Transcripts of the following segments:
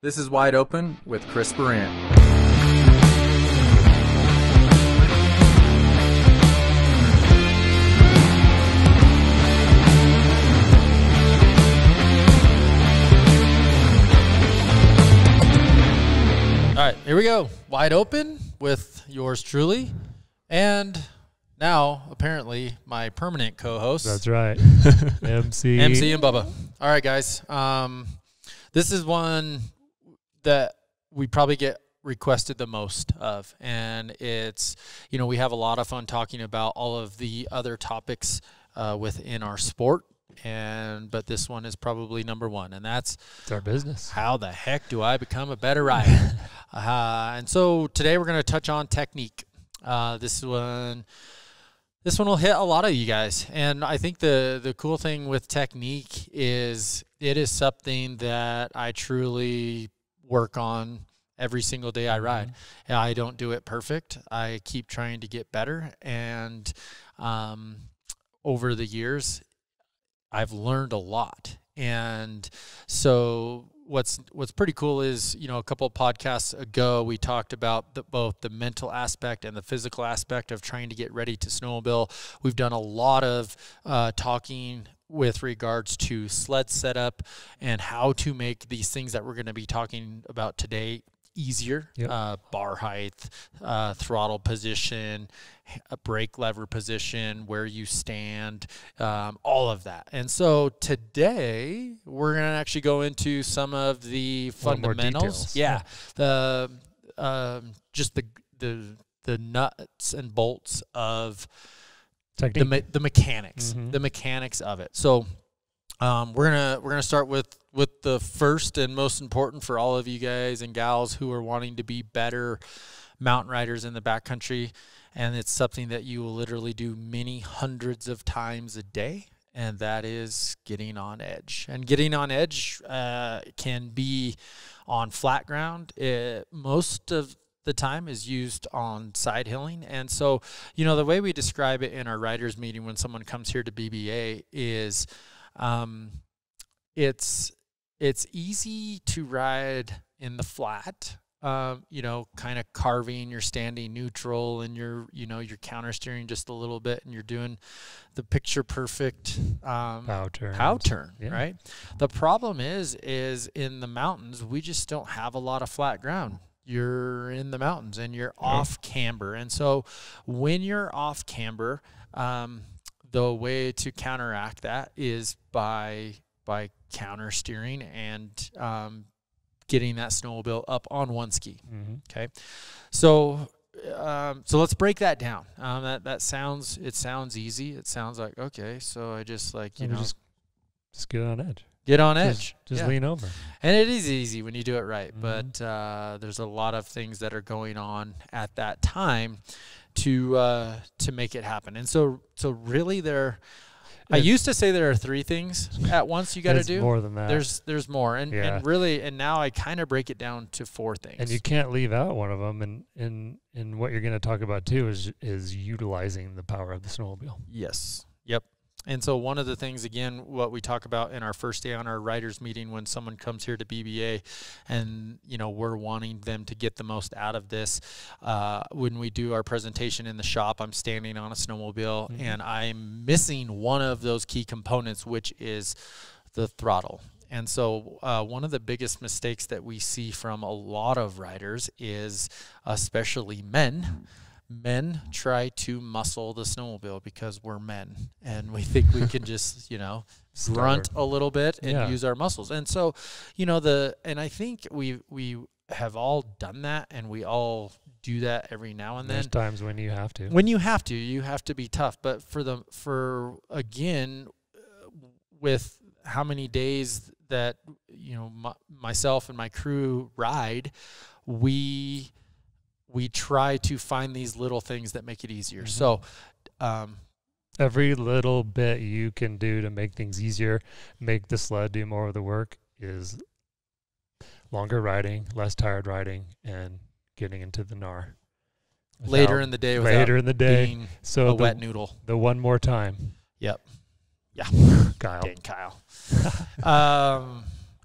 This is Wide Open with Chris Burandt. All right, here we go. Wide Open with yours truly. And now, apparently, my permanent co-host. That's right. MC and Bubba. All right, guys. This is one that we probably get requested the most of. And it's, you know, we have a lot of fun talking about all of the other topics within our sport. But this one is probably number one, and that's it's our business. How the heck do I become a better rider? And so today we're going to touch on technique. This one will hit a lot of you guys, and I think the cool thing with technique is it is something that I truly work on every single day I ride. And I don't do it perfect. I keep trying to get better, and over the years, I've learned a lot. And so what's pretty cool is, you know, a couple of podcasts ago, we talked about both the mental aspect and the physical aspect of trying to get ready to snowmobile. We've done a lot of talking with regards to sled setup and how to make these things that we're going to be talking about today easier. Yep. Bar height, throttle position, brake lever position, where you stand, all of that. And so today we're going to actually go into some of the fundamentals. Yeah. Just the nuts and bolts of technique. The mechanics, the mechanics of it. So we're gonna start with the first and most important for all of you guys and gals who are wanting to be better mountain riders in the backcountry, and it's something that you will literally do many hundreds of times a day, and that is getting on edge. And getting on edge can be on flat ground. Most of the time is used on side hilling. And so, you know, the way we describe it in our riders meeting when someone comes here to BBA is it's easy to ride in the flat, you know, kind of carving your standing neutral and your counter steering just a little bit, and you're doing the picture perfect pow turn, yeah. Right? The problem is in the mountains, we just don't have a lot of flat ground. You're in the mountains and you're off camber. And so when you're off camber, the way to counteract that is by counter steering and getting that snowmobile up on one ski. Okay, so let's break that down. That sounds easy. It sounds like, okay, so I just just get on edge. Get on edge. Just lean over. And it is easy when you do it right, but there's a lot of things that are going on at that time to make it happen. And so really I used to say there are three things at once you got to do. More than that. There's more. And now I kind of break it down to four things. And you can't leave out one of them. And what you're going to talk about too is utilizing the power of the snowmobile. Yes. Yep. And so one of the things, again, what we talk about in our first day on our writers meeting when someone comes here to BBA and, you know, we're wanting them to get the most out of this. When we do our presentation in the shop, I'm standing on a snowmobile and I'm missing one of those key components, which is the throttle. And so one of the biggest mistakes that we see from a lot of riders is, especially men try to muscle the snowmobile because we're men and we think we can just, you know, grunt a little bit and use our muscles. And so, you know, and I think we have all done that, and we all do that every now and then. There's times when you have to. When you have to be tough. But again, with how many days that, you know, myself and my crew ride, we try to find these little things that make it easier. So every little bit you can do to make things easier, make the sled do more of the work, is longer riding, less tired riding, and getting into the gnar. Later in the day being so a wet noodle. The one more time. Yep. Yeah. Kyle. Dang Kyle.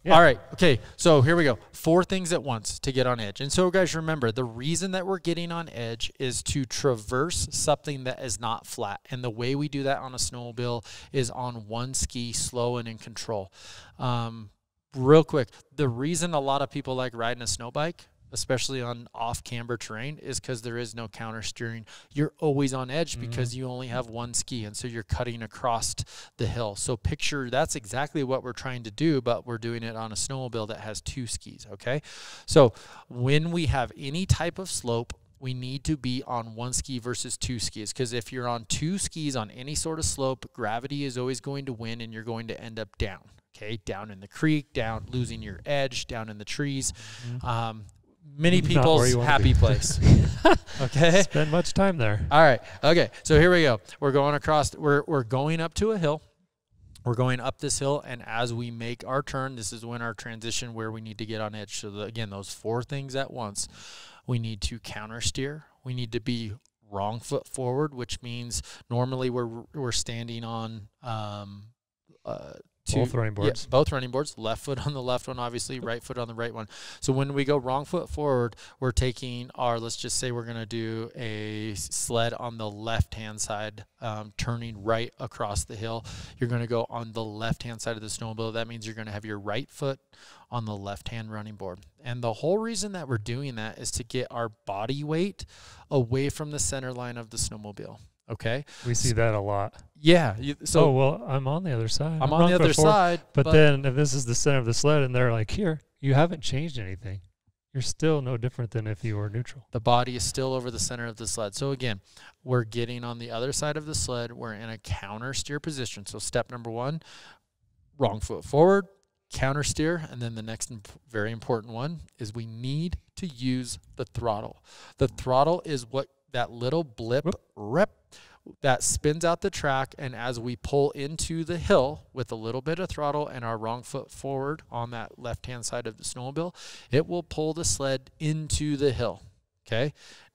Yeah. All right. Okay. So here we go. 4 things at once to get on edge. And so, guys, remember, the reason that we're getting on edge is to traverse something that is not flat. And the way we do that on a snowmobile is on one ski, slow and in control. Real quick, the reason a lot of people like riding a snow bike, especially on off-camber terrain, is because there is no counter steering. You're always on edge because you only have one ski, and so you're cutting across the hill. So picture that's exactly what we're trying to do, but we're doing it on a snowmobile that has 2 skis, okay? So when we have any type of slope, we need to be on 1 ski versus 2 skis, because if you're on 2 skis on any sort of slope, gravity is always going to win, and you're going to end up down, okay? Down in the creek, down losing your edge, down in the trees. Many people's happy place. Okay. Spend much time there. All right. Okay. So here we go. We're going across. We're going up to a hill. We're going up this hill, and as we make our turn, this is when our transition where we need to get on edge. So again, those 4 things at once. We need to counter steer. We need to be wrong foot forward, which means normally we're standing on both running boards. Yeah, both running boards. Left foot on the left one, obviously. Right foot on the right one. So when we go wrong foot forward, we're taking our, let's just say we're going to do a sled on the left-hand side, turning right across the hill. You're going to go on the left-hand side of the snowmobile. That means you're going to have your right foot on the left-hand running board. And the whole reason that we're doing that is to get our body weight away from the center line of the snowmobile. Okay. We see that a lot. Yeah. So, well, I'm on the other side. I'm on the other side. But then if this is the center of the sled and they're like, here, you haven't changed anything. You're still no different than if you were neutral. The body is still over the center of the sled. So again, we're getting on the other side of the sled. We're in a counter steer position. So step number 1, wrong foot forward, counter steer. And then the next very important one is we need to use the throttle. The throttle is what that little blip rep that spins out the track, and as we pull into the hill with a little bit of throttle and our wrong foot forward on that left-hand side of the snowmobile, it will pull the sled into the hill, okay?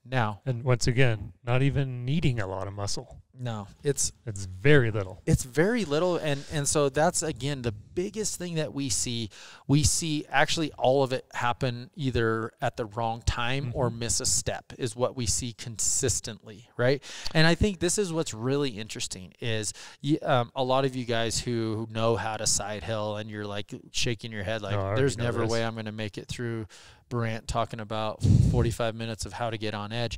Now, and once again, not even needing a lot of muscle. No, it's very little. It's very little, and so that's again the biggest thing that we see. We see actually all of it happen either at the wrong time or miss a step is what we see consistently, right? And I think this is what's really interesting is a lot of you guys who know how to side hill and you're like shaking your head like there's never a way I'm going to make it through Burandt talking about 45 minutes of how to get on edge.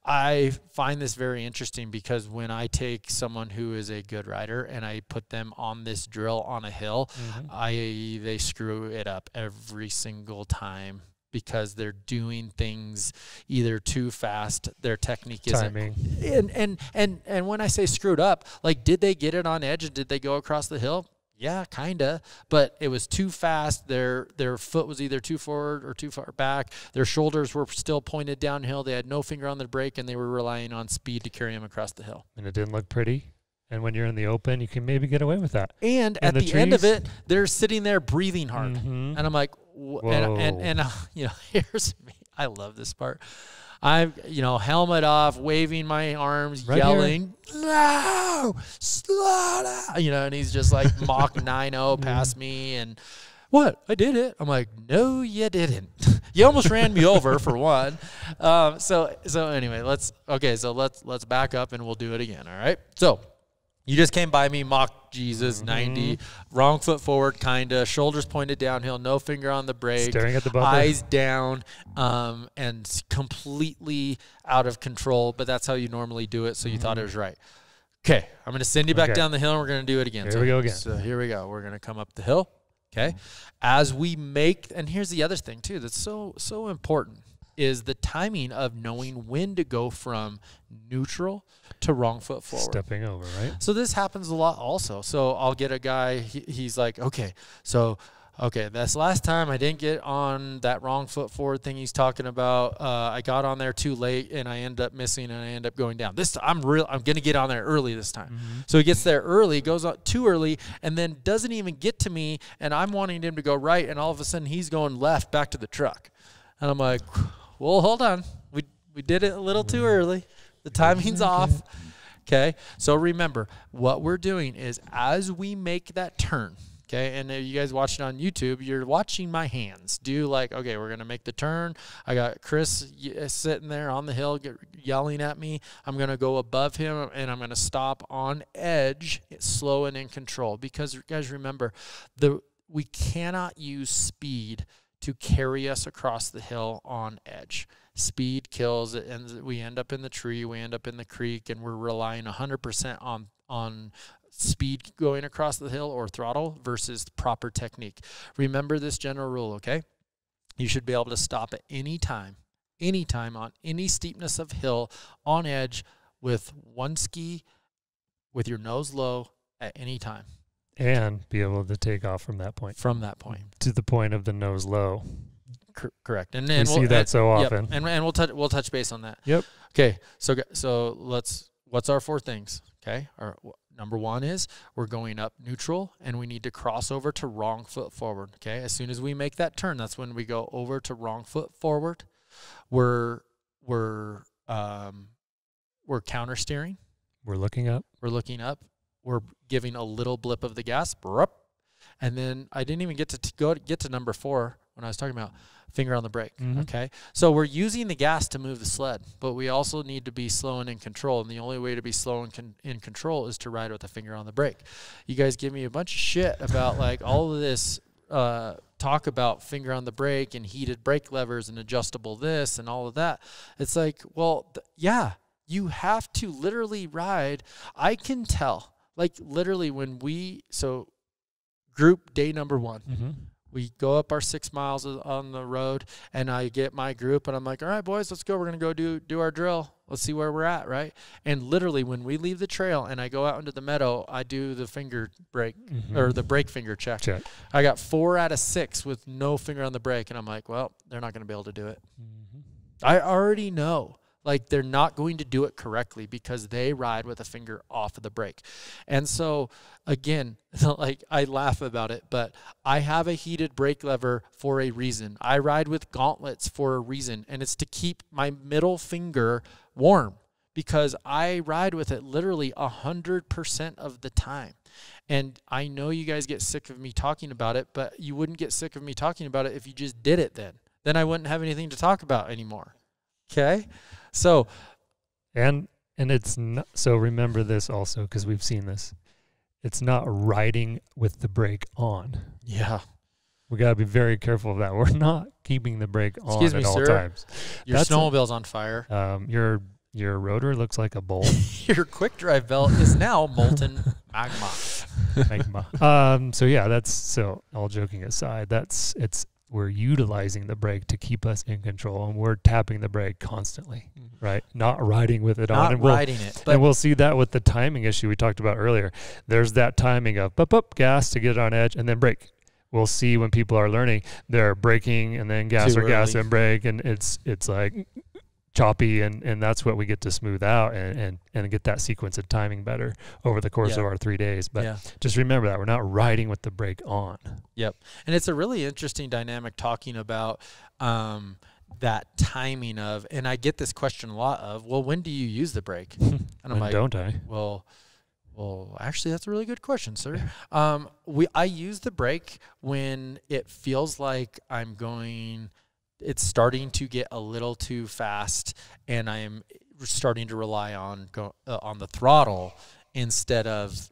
I find this very interesting because when I take someone who is a good rider and I put them on this drill on a hill, they screw it up every single time because they're doing things either too fast, their technique isn't. And when I say screwed up, like did they get it on edge and did they go across the hill? Yeah, kind of, but it was too fast. Their foot was either too forward or too far back. Their shoulders were still pointed downhill. They had no finger on the brake, and they were relying on speed to carry them across the hill. And it didn't look pretty. And when you're in the open, you can maybe get away with that. And at the end of it, they're sitting there breathing hard. And I'm like, and you know, here's me. I love this part. I'm, helmet off, waving my arms, yelling, no, slow down, and he's just like Mach 9.0 past me. And what? I did it. I'm like, no, you didn't. You almost ran me over for one. So anyway, let's back up and we'll do it again. All right. So you just came by me, Mach Jesus 90, wrong foot forward, kinda, shoulders pointed downhill, no finger on the brake, staring at the bumper, eyes down, and completely out of control. But that's how you normally do it, so you thought it was right. Okay, I'm going to send you back down the hill, and we're going to do it again. Here we go again. So here we go. We're going to come up the hill. Okay, as we make, and here's the other thing too that's so important is the timing of knowing when to go from neutral to wrong foot forward. Stepping over, right? So this happens a lot also. So I'll get a guy, he's like, okay, this last time I didn't get on that wrong foot forward thing he's talking about. I got on there too late and I end up missing and I end up going down. I'm going to get on there early this time. So he gets there early, goes out too early, and then doesn't even get to me, and I'm wanting him to go right, and all of a sudden he's going left back to the truck. And I'm like, well, hold on. We did it a little too early. The timing's off. Okay. So remember, what we're doing is as we make that turn, Okay, and if you guys watch it on YouTube, you're watching my hands. Do like, okay, we're going to make the turn. I got Chris sitting there on the hill yelling at me. I'm going to go above him, and I'm going to stop on edge, slow and in control. Because, guys, remember, we cannot use speed to carry us across the hill on edge. Speed kills it, and we end up in the tree, we end up in the creek, and we're relying 100% on speed going across the hill or throttle versus proper technique. Remember this general rule, okay? You should be able to stop at any time on any steepness of hill on edge with one ski with your nose low at any time. And be able to take off from that point. From that point. To the point of the nose low. Correct. And we see that so often. Yep. And we'll touch base on that. Yep. Okay. So what's our 4 things? Okay. Number 1 is we're going up neutral, and we need to cross over to wrong foot forward. Okay. As soon as we make that turn, that's when we go over to wrong foot forward. We're counter steering. We're looking up. We're giving a little blip of the gas. And then I didn't even get to number 4 when I was talking about finger on the brake. Okay. So we're using the gas to move the sled, but we also need to be slow and in control. And the only way to be slow and in control is to ride with a finger on the brake. You guys give me a bunch of shit about like all of this talk about finger on the brake and heated brake levers and adjustable this and all of that. It's like, well, yeah, you have to literally ride. I can tell, like literally group day number 1, we go up our 6 miles on the road, and I get my group, and I'm like, all right, boys, let's go. We're going to go do our drill. Let's see where we're at, right? And literally when we leave the trail and I go out into the meadow, I do the finger brake or the brake finger check. I got 4 out of 6 with no finger on the brake, and I'm like, well, they're not going to be able to do it. I already know. Like, they're not going to do it correctly because they ride with a finger off of the brake. And so, again, like, I laugh about it, but I have a heated brake lever for a reason. I ride with gauntlets for a reason, and it's to keep my middle finger warm because I ride with it literally 100% of the time. And I know you guys get sick of me talking about it, but you wouldn't get sick of me talking about it if you just did it then. Then I wouldn't have anything to talk about anymore. Okay? So, and it's not, so remember this also, because we've seen this. It's not riding with the brake on. Yeah. We got to be very careful of that. We're not keeping the brake on at all times. Your snowmobile's on fire. Your rotor looks like a bowl. Your quick drive belt is now molten magma. So yeah, so all joking aside, we're utilizing the brake to keep us in control, and we're tapping the brake constantly, right? Not riding with it on. And we'll see that with the timing issue we talked about earlier. There's that timing of up, gas to get it on edge, and then brake. We'll see when people are learning, they're braking and then gas and brake, and it's like choppy, and that's what we get to smooth out and get that sequence of timing better over the course of our 3 days. But just remember that we're not riding with the brake on. Yep. And it's a really interesting dynamic talking about that timing of, and I get this question a lot of, well, when do you use the brake? And I'm like, don't I? Well, actually, that's a really good question, sir. I use the brake when it feels like it's starting to get a little too fast, and I am starting to rely on the throttle instead of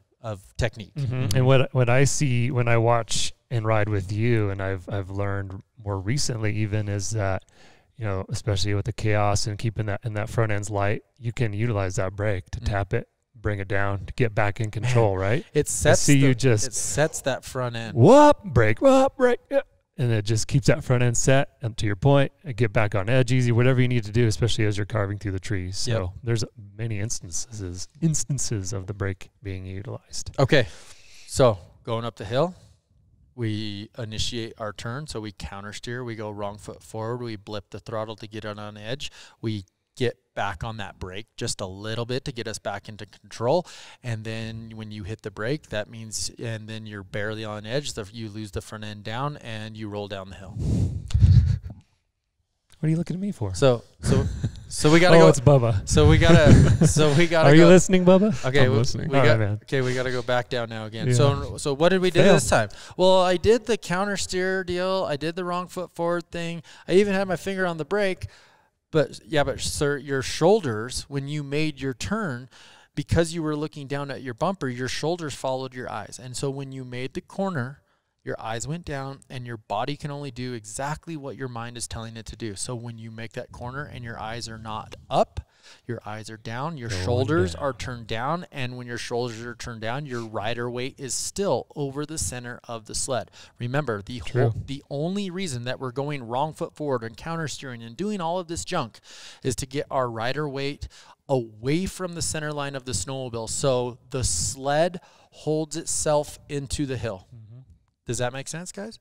technique. And what I see when I watch and ride with you, and I've learned more recently even, is that, especially with the chaos and keeping that in that front end's light, you can utilize that brake to tap it, bring it down, to get back in control, right? It sets that front end. Brake, yeah. And it just keeps that front end set. And to your point, get back on edge easy, whatever you need to do, especially as you're carving through the trees. So there's many instances of the brake being utilized. Okay. So going up the hill, we initiate our turn. So we counter steer. We go wrong foot forward. We blip the throttle to get it on edge. We get back on that brake just a little bit to get us back into control. And then when you hit the brake, that means, and then you're barely on edge, you lose the front end down and you roll down the hill. What are you looking at me for? So we gotta go. Oh, it's Bubba. So we gotta. Are you listening, Bubba? Okay, I'm listening. We gotta go back down now again. Yeah. So what did we do this time? Well, I did the counter steer deal. I did the wrong foot forward thing. I even had my finger on the brake. But sir, your shoulders, when you made your turn, because you were looking down at your bumper, your shoulders followed your eyes. And so when you made the corner, your eyes went down, and your body can only do exactly what your mind is telling it to do. So when you make that corner and your eyes are not up, your eyes are down, your shoulders are turned down, and when your shoulders are turned down, your rider weight is still over the center of the sled. Remember, the only reason that we're going wrong foot forward and counter steering and doing all of this junk is to get our rider weight away from the center line of the snowmobile so the sled holds itself into the hill. Does that make sense, guys?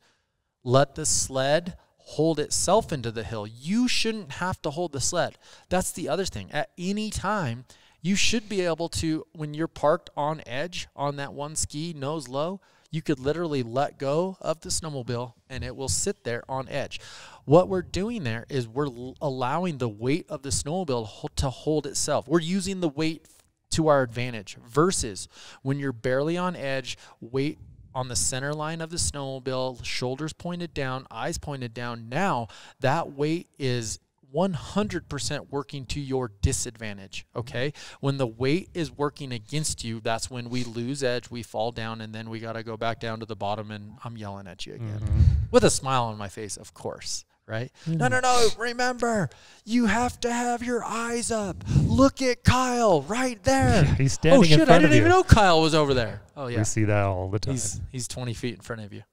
Let the sled hold itself into the hill. You shouldn't have to hold the sled. That's the other thing. At any time, you should be able to, when you're parked on edge on that one ski, nose low, you could literally let go of the snowmobile and it will sit there on edge. What we're doing there is we're allowing the weight of the snowmobile to hold itself. We're using the weight to our advantage versus when you're barely on edge, weight on the center line of the snowmobile, shoulders pointed down, eyes pointed down. Now that weight is 100% working to your disadvantage, okay? When the weight is working against you, that's when we lose edge, we fall down, and then we got to go back down to the bottom, and I'm yelling at you again. With a smile on my face, of course. Right? No. Remember, you have to have your eyes up. Look at Kyle right there. Yeah, he's standing in front of you. I didn't even know Kyle was over there. Oh, yeah. We see that all the time. He's 20 feet in front of you.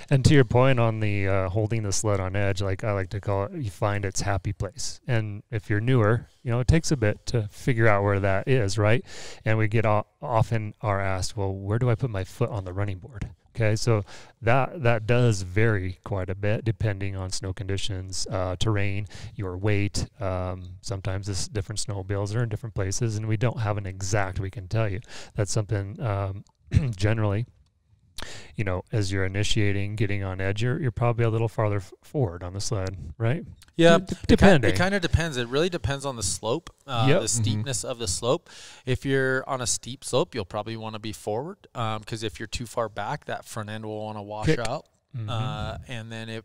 And to your point on the holding the sled on edge, like I like to call it, you find its happy place. And if you're newer, it takes a bit to figure out where that is, right? And we get often are asked, well, where do I put my foot on the running board? Okay, so that does vary quite a bit depending on snow conditions, terrain, your weight. Sometimes this different snowmobiles are in different places, and we don't have an exact we can tell you. That's something generally, as you're initiating, getting on edge, you're probably a little farther forward on the sled, right? Yeah, depending. It kind of depends. It really depends on the slope, the steepness of the slope. If you're on a steep slope, you'll probably want to be forward because if you're too far back, that front end will want to wash out. And then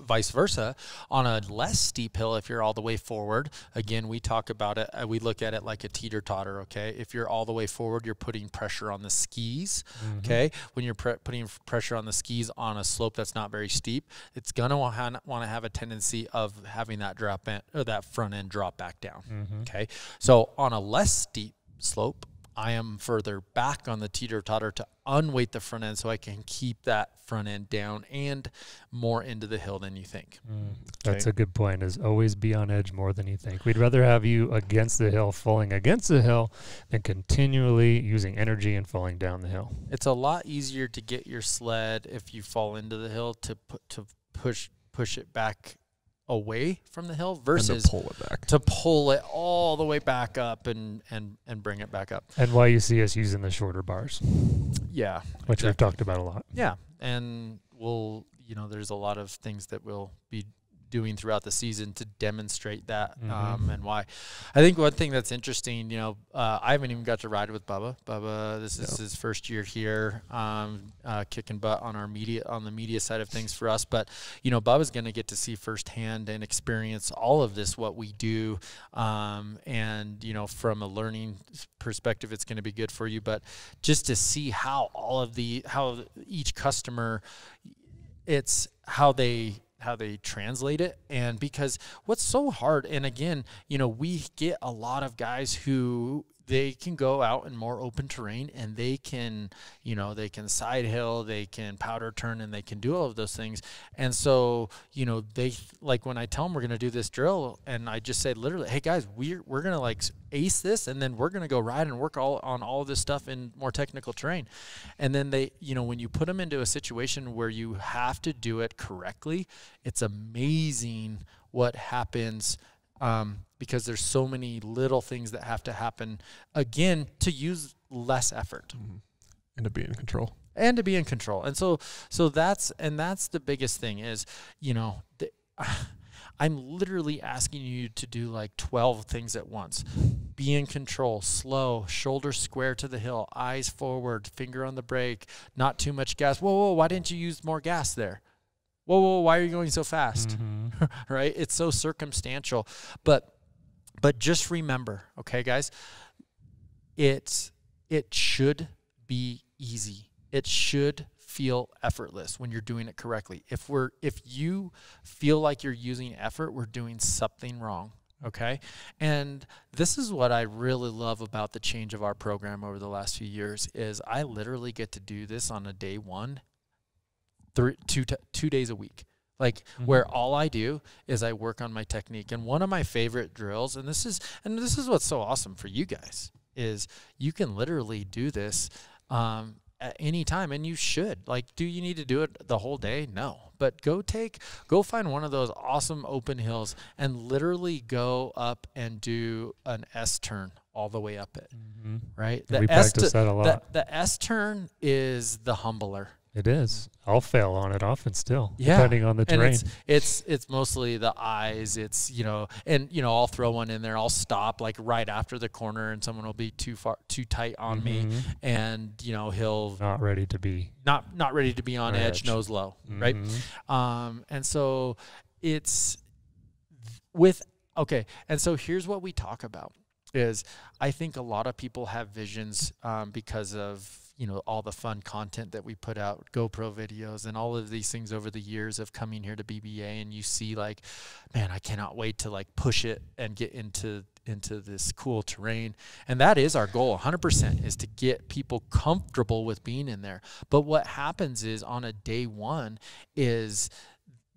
vice versa, on a less steep hill, if you're all the way forward, again, we talk about it, we look at it like a teeter-totter, okay? If you're all the way forward, you're putting pressure on the skis, okay? When you're putting pressure on the skis on a slope that's not very steep, it's going to want to have a tendency of having that drop end, or that front end drop back down, okay? So on a less steep slope, I am further back on the teeter-totter to unweight the front end so I can keep that front end down and more into the hill than you think. That's a good point, is always be on edge more than you think. We'd rather have you against the hill, falling against the hill, than continually using energy and falling down the hill. It's a lot easier to get your sled if you fall into the hill to push it back away from the hill versus to pull it all the way back up and bring it back up. And why you see us using the shorter bars. Yeah. Which we've talked about a lot. Yeah. And there's a lot of things that we'll be doing throughout the season to demonstrate that and why. I think one thing that's interesting, I haven't even got to ride with Bubba. Bubba, this is his first year here, kicking butt on the media side of things for us. But Bubba's going to get to see firsthand and experience all of this, what we do, and from a learning perspective, it's going to be good for you. But just to see how how each customer, it's how they translate it. And because what's so hard, and again, we get a lot of guys who they can go out in more open terrain and they can side hill, they can powder turn, and they can do all of those things. And so, they, like when I tell them we're going to do this drill and I just say literally, hey guys, we're going to like ace this, and then we're going to go ride and work on all of this stuff in more technical terrain. And then they, when you put them into a situation where you have to do it correctly, it's amazing what happens, because there's so many little things that have to happen, again, to use less effort. And to be in control. And so that's the biggest thing is, I'm literally asking you to do like 12 things at once. Be in control, slow, shoulders square to the hill, eyes forward, finger on the brake, not too much gas. Whoa, why didn't you use more gas there? Whoa, why are you going so fast? Right? It's so circumstantial. But just remember, okay, guys, it should be easy. It should feel effortless when you're doing it correctly. If you feel like you're using effort, we're doing something wrong. Okay. And this is what I really love about the change of our program over the last few years is I literally get to do this on a day one, 2 days a week. Like where all I do is I work on my technique. And one of my favorite drills, and this is what's so awesome for you guys, is you can literally do this at any time, and you should. Like, do you need to do it the whole day? No. But go find one of those awesome open hills and literally go up and do an S turn all the way up it. Right? We practice that a lot. The S turn is the humbler. It is. I'll fail on it often still, depending on the terrain. And it's mostly the eyes. It's, I'll throw one in there. I'll stop like right after the corner and someone will be too tight on me. And, he'll not ready to be on edge, nose low. Right. And so it's And so here's what we talk about is I think a lot of people have visions because of, all the fun content that we put out, GoPro videos and all of these things over the years of coming here to BBA. And you see like, man, I cannot wait to like push it and get into this cool terrain. And that is our goal 100% is to get people comfortable with being in there. But what happens is on a day one is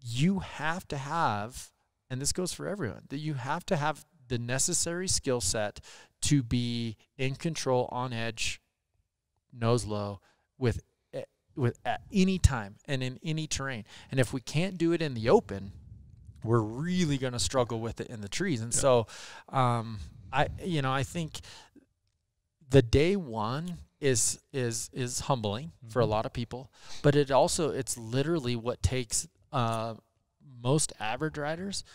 you have to have, and this goes for everyone, that you have to have the necessary skill set to be in control on edge, nose low with at any time and in any terrain. And if we can't do it in the open, we're really going to struggle with it in the trees. And so I think the day one is humbling for a lot of people, but it's literally what takes most average riders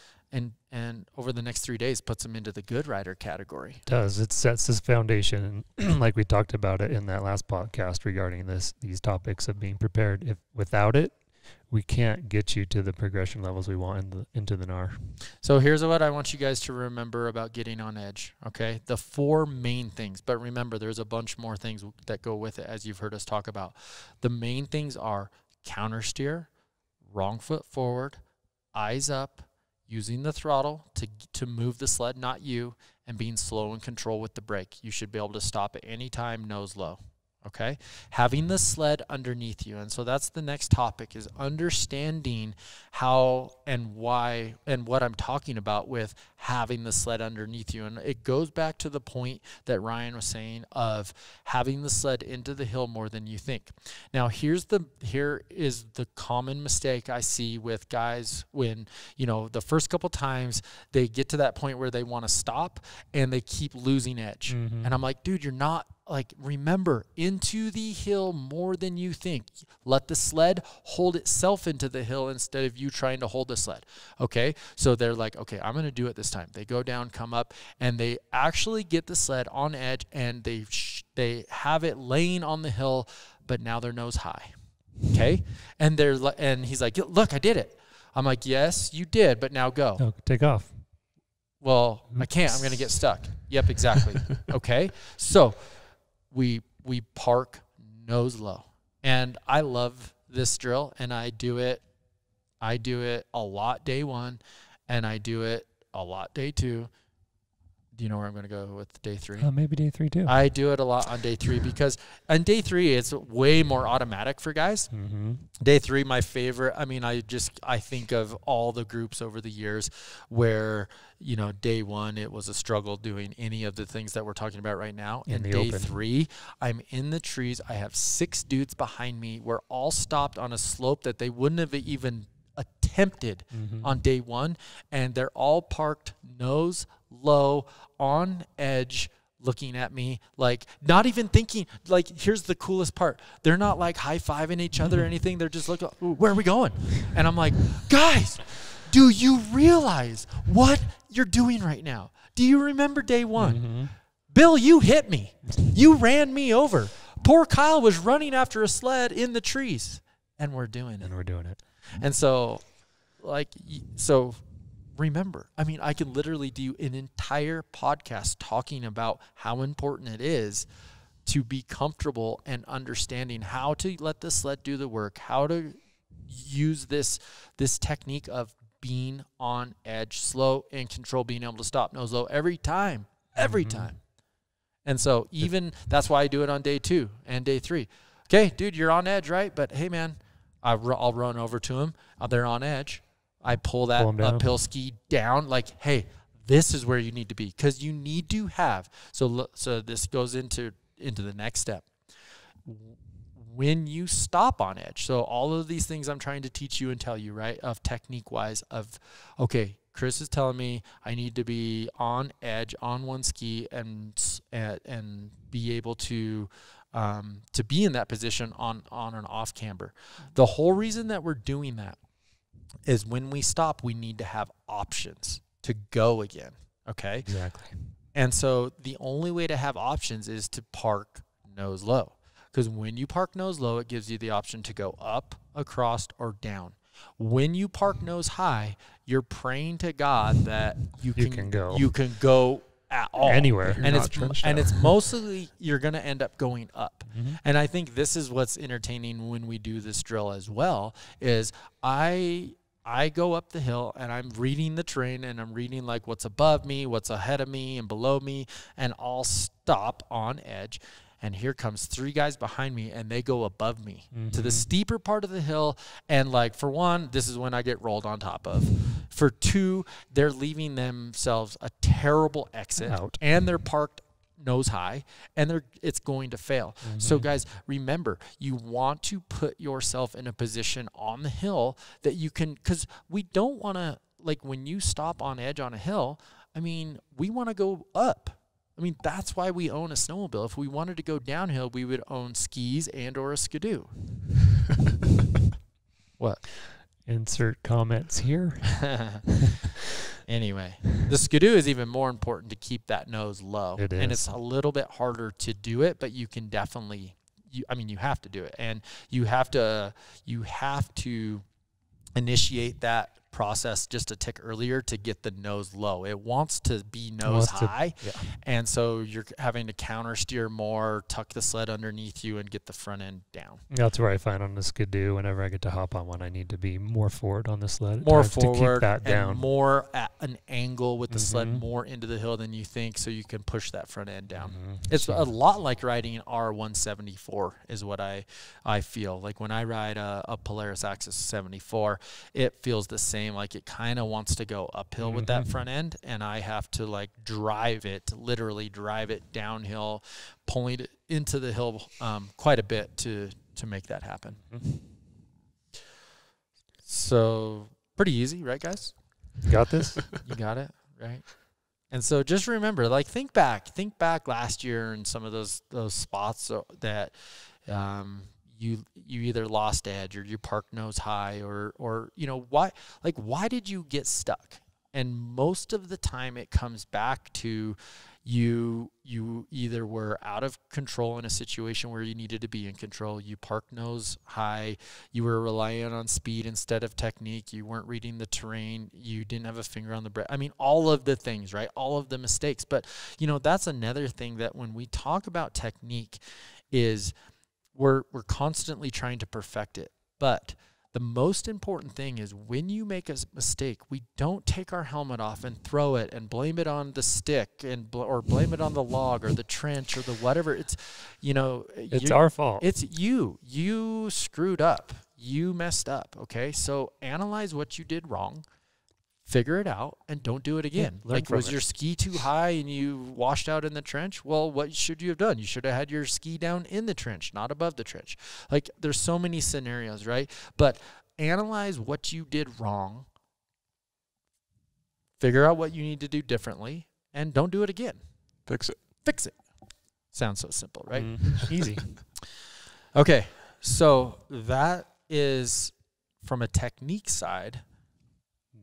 and over the next 3 days puts them into the good rider category. It does. It sets this foundation, like we talked about it in that last podcast regarding these topics of being prepared. If without it, we can't get you to the progression levels we want into the NAR. So here's what I want you guys to remember about getting on edge, okay? The 4 main things, but remember there's a bunch more things that go with it as you've heard us talk about. The main things are counter steer, wrong foot forward, eyes up, using the throttle to move the sled, not you, and being slow and control with the brake. You should be able to stop at any time, nose low. Okay? Having the sled underneath you. And so that's the next topic is understanding how and why and what I'm talking about with having the sled underneath you. And it goes back to the point that Ryan was saying of having the sled into the hill more than you think. Now, here is the common mistake I see with guys when, the first couple times they get to that point where they want to stop and they keep losing edge. And I'm like, dude, you're not. Like, remember, into the hill more than you think. Let the sled hold itself into the hill instead of you trying to hold the sled. Okay? So they're like, okay, I'm going to do it this time. They go down, come up, and they actually get the sled on edge, and they have it laying on the hill, but now they're nose high. Okay? And he's like, look, I did it. I'm like, yes, you did, but now go. No, take off. Well, I can't. I'm going to get stuck. Yep, exactly. Okay? So we park nose low. And I love this drill, and I do it a lot day one, and I do it a lot day two. Do you know where I'm going to go with day 3? Maybe day 3 too. I do it a lot on day 3 because on day 3 it's way more automatic for guys. Day 3, my favorite. I mean, I think of all the groups over the years where, day 1 it was a struggle doing any of the things that we're talking about right now. And day open. 3, I'm in the trees. I have 6 dudes behind me. We're all stopped on a slope that they wouldn't have even attempted on day 1, and they're all parked nose low on edge looking at me, like not even thinking. Like, here's the coolest part, they're not like high-fiving each other or anything. They're just looking, where are we going? And I'm like, guys, do you realize what you're doing right now? Do you remember day one? Mm-hmm. Bill, you hit me. You ran me over. Poor Kyle was running after a sled in the trees, and we're doing it. And so, remember, I mean, I could literally do an entire podcast talking about how important it is to be comfortable and understanding how to let the sled do the work, how to use this technique of being on edge, slow and control, being able to stop nose low every time. And so even that's why I do it on day 2 and day 3. Okay, dude, you're on edge, right? But hey, man, I'll run over to him. They're on edge. I pull that uphill ski down. Like, hey, this is where you need to be, because you need to have. So this goes into the next step. When you stop on edge, so all of these things I'm trying to teach you and tell you, right, of technique-wise, of, okay, Chris is telling me I need to be on edge on one ski and be able to be in that position on an off camber. The whole reason that we're doing that is when we stop, we need to have options to go again. Okay. Exactly. And so the only way to have options is to park nose low, because when you park nose low, it gives you the option to go up, across, or down. When you park nose high, you're praying to God that you can go at all, anywhere, and it's mostly you're going to end up going up. Mm-hmm. And I think this is what's entertaining when we do this drill as well, is I go up the hill and I'm reading the terrain, and I'm reading like what's above me, what's ahead of me and below me, and I'll stop on edge. And here comes 3 guys behind me, and they go above me to the steeper part of the hill. And like, for one, this is when I get rolled on top of. For 2, they're leaving themselves a terrible exit out, and they're parked nose high, and it's going to fail. So guys, remember, you want to put yourself in a position on the hill that you can, because we don't want to, like, when you stop on edge on a hill, I mean, we want to go up. I mean, that's why we own a snowmobile. If we wanted to go downhill, we would own skis and or a skidoo. What? Insert comments here. Anyway, the skidoo is even more important to keep that nose low. It is. And it's a little bit harder to do it, but you can definitely, you have to do it. And you have to initiate that process just a tick earlier to get the nose low. It wants to be nose high, and so you're having to counter steer more, tuck the sled underneath you, and get the front end down. That's where I find on the skidoo, whenever I get to hop on one, I need to be more forward on the sled. More forward, to keep that down. And more at an angle with the sled more into the hill than you think, so you can push that front end down. It's a lot like riding an R174 is what I feel. Like when I ride a Polaris Axis 74, it feels the same. Like it kind of wants to go uphill with that front end, and I have to like literally drive it downhill, pulling it into the hill quite a bit to make that happen. So pretty easy, right, guys? Got this? You got it, right? And so just remember, like, think back last year and some of those spots that you either lost edge or you parked nose high or you know, why did you get stuck? And most of the time it comes back to you either were out of control in a situation where you needed to be in control, you parked nose high, you were relying on speed instead of technique, you weren't reading the terrain, you didn't have a finger on the brake. I mean, all of the things, right? All of the mistakes. But, you know, that's another thing that when we talk about technique is we're constantly trying to perfect it. But the most important thing is when you make a mistake, we don't take our helmet off and throw it and blame it on the stick or blame it on the log or the trench or the whatever. It's, you know, it's our fault. It's you. You screwed up. You messed up. Okay. So analyze what you did wrong, figure it out, and don't do it again. Like, was your ski too high and you washed out in the trench? Well, what should you have done? You should have had your ski down in the trench, not above the trench. Like, there's so many scenarios, right? But analyze what you did wrong, figure out what you need to do differently, and don't do it again. Fix it. Sounds so simple, right? Easy. Okay, so that is from a technique side.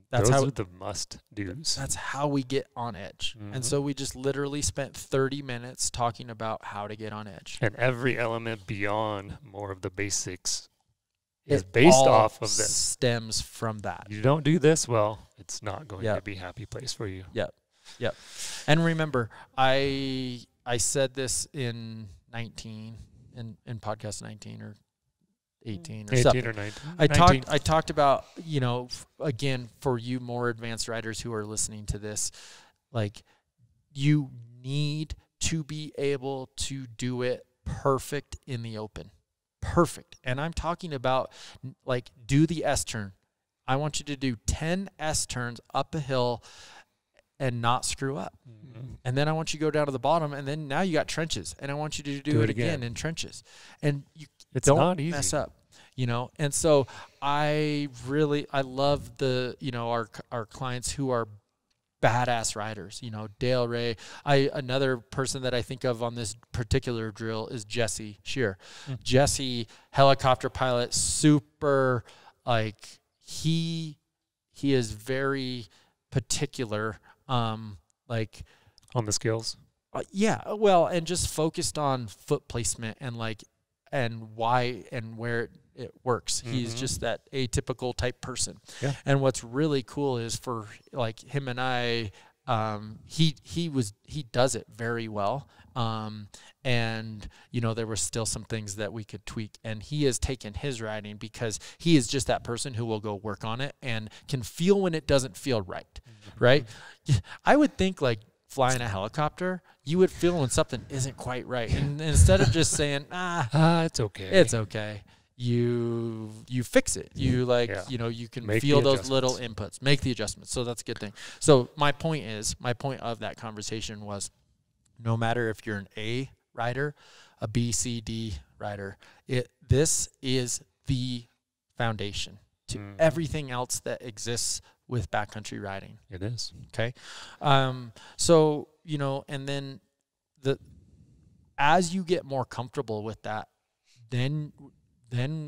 That's Those how are the must-dos. that's how we get on edge. And so we just literally spent 30 minutes talking about how to get on edge. And every element beyond more of the basics is It based all off of this. stems from that. You don't do this well, it's not going Yep. to be a happy place for you. Yep. And remember, I said this in 19 in podcast 19 or 18 or 18 something. or 19. I 19. talked about, again, for you more advanced riders who are listening to this, like, you need to be able to do it perfect in the open. Perfect. And I'm talking about, like, do the S turn. I want you to do 10 S turns up a hill and not screw up. And then I want you to go down to the bottom, and then now you got trenches, and I want you to do it again in trenches. And you don't not easy. mess up, And so I love our clients who are badass riders, Dale Ray. Another person that I think of on this particular drill is Jesse Shear. Jesse, helicopter pilot, super, like, he is very particular, like, On the skills. yeah, well, and just focused on foot placement and why and where it works. He's just that atypical type person. Yeah. And what's really cool is for, like, him and I, he does it very well. And there were still some things that we could tweak, and he has taken his riding because he is just that person who will go work on it and can feel when it doesn't feel right. Right. I would think, like, flying a helicopter, you would feel when something isn't quite right. And instead of just saying, it's okay. it's okay, you fix it. You you can Make feel the those little inputs, make the adjustments. So that's a good thing. So my point of that conversation was, no matter if you're an A rider, a B, C, D rider, this is the foundation to everything else that exists with backcountry riding. It is. Okay. So, and then as you get more comfortable with that, then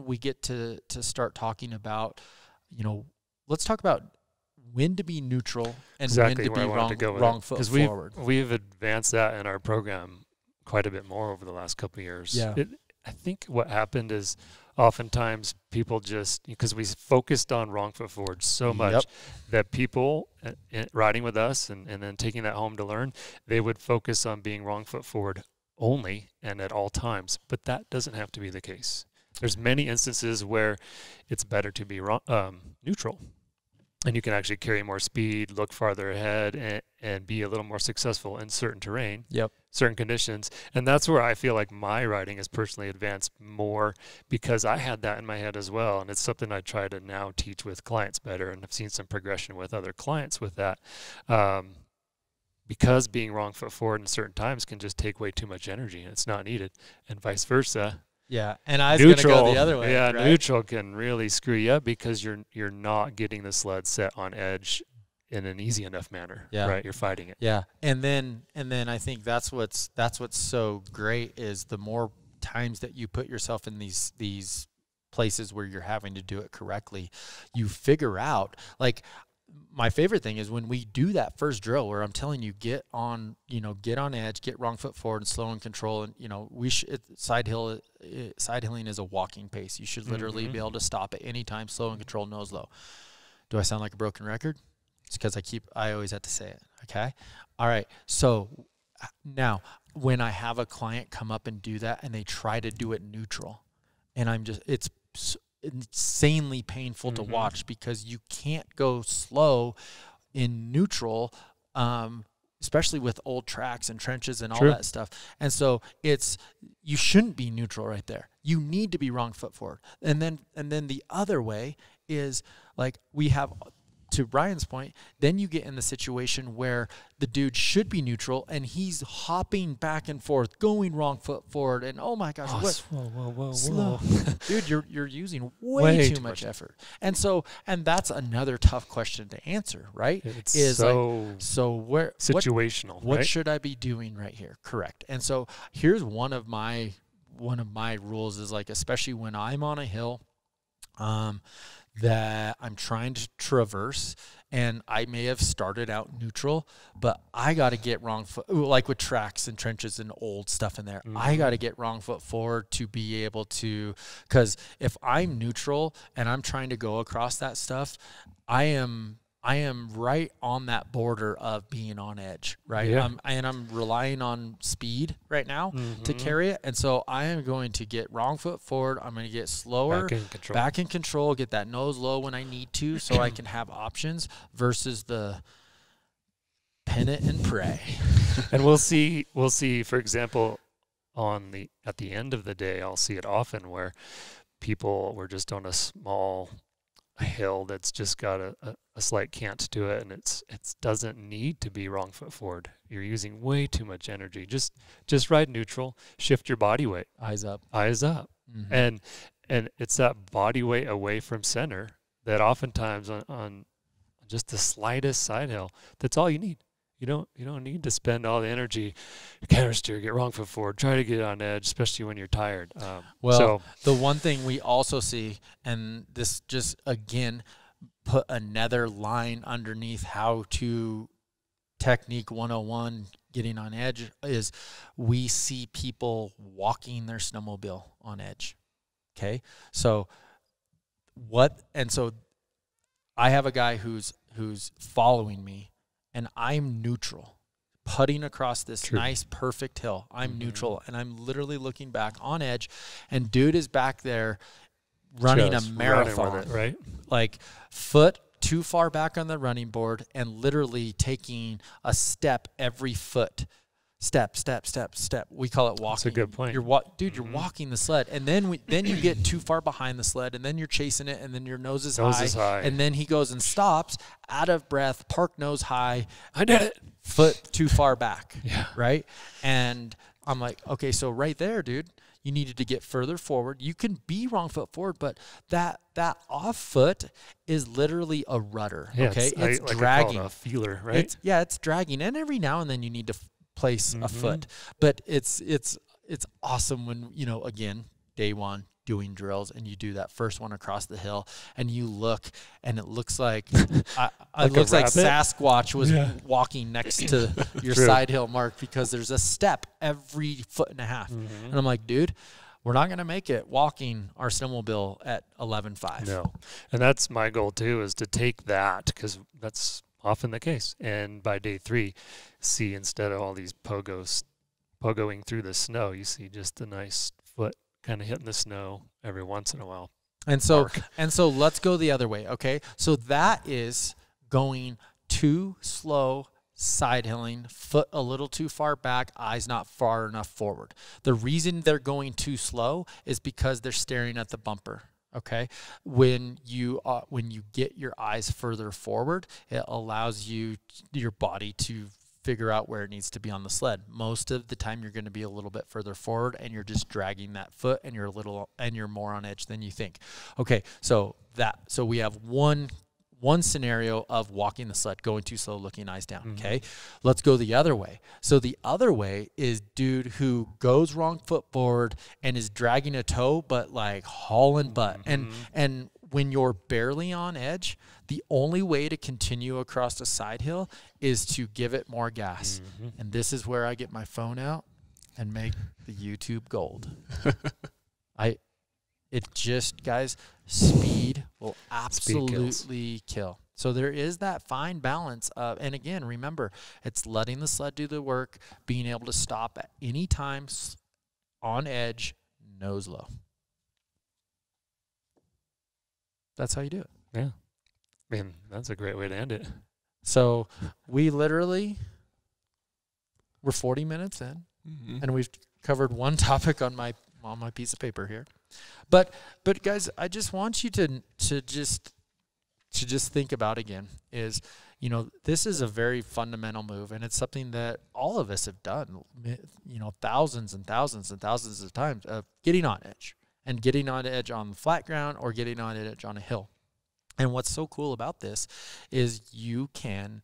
we get to start talking about, let's talk about when to be neutral and Exactly when where to I be wanted to go with wrong it. foot forward. We've advanced that in our program quite a bit more over the last couple of years. Yeah. I think what happened is oftentimes people just, because we focused on wrong foot forward so much that people riding with us and then taking that home to learn, they would focus on being wrong foot forward only and at all times. But that doesn't have to be the case. There's many instances where it's better to be neutral. And you can actually carry more speed, look farther ahead, and be a little more successful in certain terrain, certain conditions. And that's where I feel like my riding has personally advanced more, because I had that in my head as well. And it's something I try to now teach with clients better. And I've seen some progression with other clients with that. Because being wrong foot forward in certain times can just take way too much energy, and it's not needed, and vice versa. Yeah, and I was going to go the other way. Yeah, right? Neutral can really screw you up because you're not getting the sled set on edge in an easy enough manner. Yeah. Right, you're fighting it. Yeah, and then I think that's what's so great is the more times that you put yourself in these places where you're having to do it correctly, you figure out, like, my favorite thing is when we do that first drill where I'm telling you, get on edge, get wrong foot forward and slow and control. And, side hilling is a walking pace. You should literally be able to stop at any time, slow and control, nose low. Do I sound like a broken record? It's because I always have to say it. Okay. All right. So now when I have a client come up and do that and they try to do it neutral, and it's insanely painful to watch because you can't go slow in neutral, especially with old tracks and trenches and all that stuff. And so you shouldn't be neutral right there. You need to be wrong foot forward. And then the other way is, like, we have, to Ryan's point, then you get in the situation where the dude should be neutral and he's hopping back and forth, going wrong foot forward, and oh my gosh, Whoa. slow. Dude, you're using way too much effort. And that's another tough question to answer, right? It's where situational. What right? should I be doing right here? Correct. And so here's one of my rules is, like, especially when I'm on a hill, that I'm trying to traverse, and I may have started out neutral, but I got to get wrong foot, like with tracks and trenches and old stuff in there. I got to get wrong foot forward to be able to, because if I'm neutral and I'm trying to go across that stuff, I am right on that border of being on edge, right? Yeah. I'm relying on speed right now to carry it. And so I am going to get wrong foot forward. I'm going to get slower, back in control, get that nose low when I need to so I can have options versus the pin it and pray. And we'll see, for example, at the end of the day, I'll see it often where people were just on a small hill that's just got a slight cant to it, and it doesn't need to be wrong foot forward. You're using way too much energy. Just ride neutral, shift your body weight. Eyes up. And it's that body weight away from center that oftentimes on just the slightest side hill, that's all you need. You don't need to spend all the energy, counter steer, get wrong foot forward, try to get on edge, especially when you're tired. The one thing we also see, and this just, again, put another line underneath how to technique 101, getting on edge, is we see people walking their snowmobile on edge. Okay? So I have a guy who's following me, and I'm neutral, putting across this nice, perfect hill. I'm neutral, and I'm literally looking back on edge, and dude is back there running a marathon, with it, right? Like foot too far back on the running board and literally taking a step every foot. Step. We call it walking. That's a good point. You're walking the sled, and then you get too far behind the sled, and then you're chasing it, and then your nose is high, and then he goes and stops, out of breath, park nose high. I did it. Foot too far back. Yeah. Right. And I'm like, okay, so right there, dude, you needed to get further forward. You can be wrong foot forward, but that off foot is literally a rudder. Yeah, okay, it's like dragging. A feeler, right? It's dragging, and every now and then you need to place a foot, but it's awesome when, again, day one doing drills, and you do that first one across the hill, and you look, and it looks like it looks like Sasquatch was walking next to your side hill mark, because there's a step every foot and a half. And I'm like, dude, we're not going to make it walking our snowmobile at 11.5. No, and that's my goal too, is to take that, because that's often the case. And by day 3, see, instead of all these pogoing through the snow, you see just a nice foot kind of hitting the snow every once in a while. And so let's go the other way. Okay. So that is going too slow, side hilling, foot a little too far back, eyes not far enough forward. The reason they're going too slow is because they're staring at the bumper. Okay, when you get your eyes further forward, it allows your body to figure out where it needs to be on the sled. Most of the time, you're going to be a little bit further forward, and you're just dragging that foot, and you're more on edge than you think. Okay, so we have one scenario of walking the sled, going too slow, looking eyes down. Okay, let's go the other way. So the other way is dude who goes wrong foot forward and is dragging a toe, but like hauling butt. And when you're barely on edge, the only way to continue across a side hill is to give it more gas. And this is where I get my phone out and make the YouTube gold. Guys, speed will absolutely kill. So there is that fine balance of, and again, remember, it's letting the sled do the work, being able to stop at any time on edge, nose low. That's how you do it. Yeah. Man, that's a great way to end it. So we're 40 minutes in, and we've covered one topic on my piece of paper here. But guys, I just want you to just think about again is, this is a very fundamental move, and it's something that all of us have done, thousands and thousands and thousands of times, of getting on edge on the flat ground or getting on edge on a hill. And what's so cool about this is you can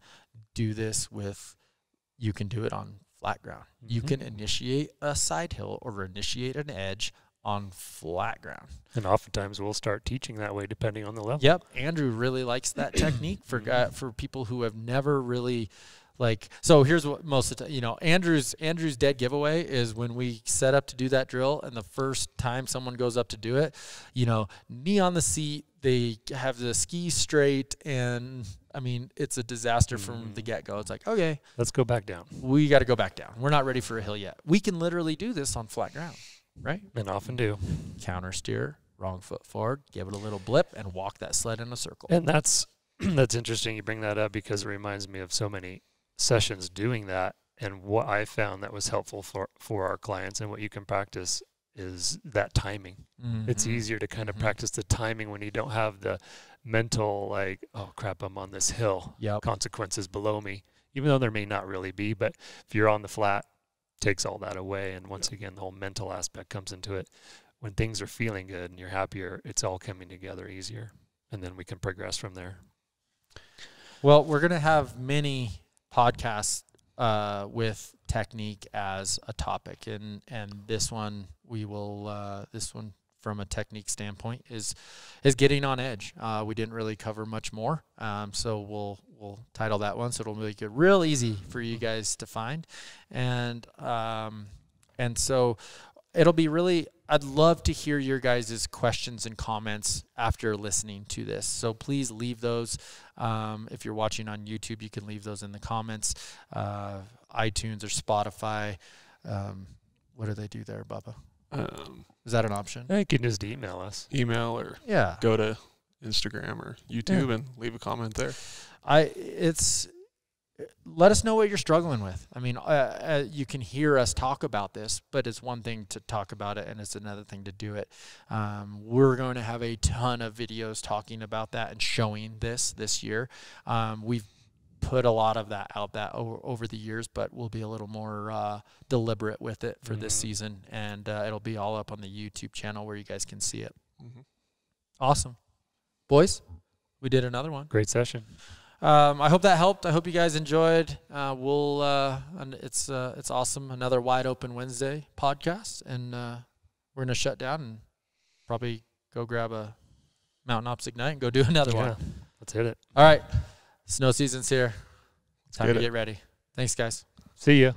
do it on flat ground. You can initiate a side hill or initiate an edge on flat ground. And oftentimes we'll start teaching that way depending on the level. Yep. Andrew really likes that technique for people who have never really so here's what most of the time, you know, Andrew's dead giveaway is when we set up to do that drill and the first time someone goes up to do it, you know, knee on the seat, they have the ski straight, and I mean, it's a disaster from the get-go. It's like, okay, let's go back down. We got to go back down. We're not ready for a hill yet. We can literally do this on flat ground, right? And often do. Counter steer, wrong foot forward, give it a little blip, and walk that sled in a circle. And that's interesting you bring that up, because it reminds me of so many sessions doing that. And what I found that was helpful for our clients and what you can practice is that timing. It's easier to kind of practice the timing when you don't have the mental, like, oh crap, I'm on this hill, consequences below me, even though there may not really be. But if you're on the flat, takes all that away. And once again, the whole mental aspect comes into it. When things are feeling good and you're happier, it's all coming together easier. And then we can progress from there. Well, we're going to have many podcasts with technique as a topic, and this one we will this one from a technique standpoint is getting on edge. We didn't really cover much more, so we'll title that one, so it'll make it real easy for you guys to find, and so it'll be really, I'd love to hear your guys' questions and comments after listening to this. So please leave those. If you're watching on YouTube, you can leave those in the comments. iTunes or Spotify. What do they do there, Bubba? Is that an option? You can just email us. Email or go to Instagram or YouTube and leave a comment there. Let us know what you're struggling with. I mean, you can hear us talk about this, but it's one thing to talk about it and it's another thing to do it. We're going to have a ton of videos talking about that and showing this year. We've put a lot of that out over the years, but we'll be a little more deliberate with it for this season, and it'll be all up on the YouTube channel where you guys can see it. Awesome. Boys, we did another one. Great session. I hope that helped. I hope you guys enjoyed. It's awesome. Another Wide Open Wednesday podcast, and we're gonna shut down and probably go grab a Mountain Ops Ignite and go do another one. Let's hit it. All right, snow season's here. Time to get ready. Thanks, guys. See ya.